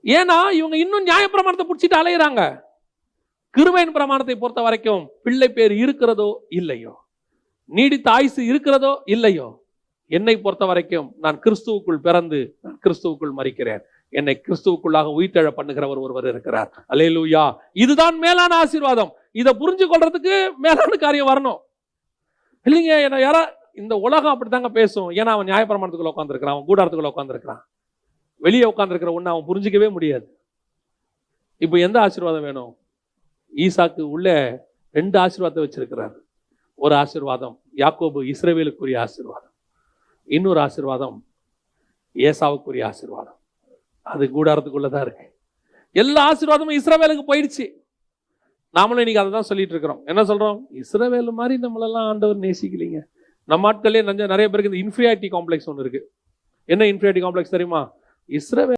ஏன்னா இவங்க இன்னும் நியாயப்பிரமாணத்தை பிடிச்சிட்டு அலையிறாங்க. கிருபையின் பிரமாணத்தை பொறுத்த வரைக்கும் பிள்ளை பேர் இருக்கிறதோ இல்லையோ, நீடித்த ஆயுசு இருக்கிறதோ இல்லையோ, என்னை பொறுத்த வரைக்கும் நான் கிறிஸ்துவுக்குள் பிறந்து நான் கிறிஸ்துவுக்குள் மரிக்கிறேன். என்னை கிறிஸ்துவுக்குள்ளாக உயிர்த்தெழ பண்ணுகிறவர் ஒருவர் இருக்கிறார். அல்லேலூயா. இதுதான் மேலான ஆசீர்வாதம். இதை புரிஞ்சு கொள்றதுக்கு மேலான காரியம் வரணும் இல்லைங்க. யாரா இந்த உலகம் அப்படித்தாங்க பேசும். ஏன்னா அவன் நியாயப்பிரமாணத்துக்குள்ள உட்காந்துருக்கிறான், அவன் கூடாரத்துக்குள்ள உட்காந்துருக்கிறான். வெளியே உட்காந்துருக்கிற ஒன்று அவன் புரிஞ்சிக்கவே முடியாது. இப்போ எந்த ஆசீர்வாதம் வேணும்? ஈசாக்கு உள்ள 2 ஆசீர்வாதத்தை வச்சிருக்கிறார். ஒரு ஆசீர்வாதம் யாக்கோபு இஸ்ரவேலுக்குரிய ஆசீர்வாதம், இன்னொரு ஆசீர்வாதம் ஏசாவுக்குரிய ஆசீர்வாதம். அது கூடாரத்துக்குள்ளதான் இருக்கு. எல்லா ஆசீர்வாதமும் இஸ்ரவேலுக்கு போயிடுச்சு. நாமளும் இன்னைக்கு அதை தான் சொல்லிட்டு இருக்கிறோம். என்ன சொல்றோம்? இஸ்ரவேல் மாதிரி நம்மளெல்லாம் ஆண்டவர் நேசிக்கலீங்க. நம்ம ஆட்களே நிறைய பேருக்கு இந்த இன்ஃபீரியாரிட்டி காம்ப்ளெக்ஸ் ஒன்று இருக்கு. என்ன இன்ஃபீரியாரிட்டி காம்ப்ளெக்ஸ் தெரியுமா? இஸ்ரவேல்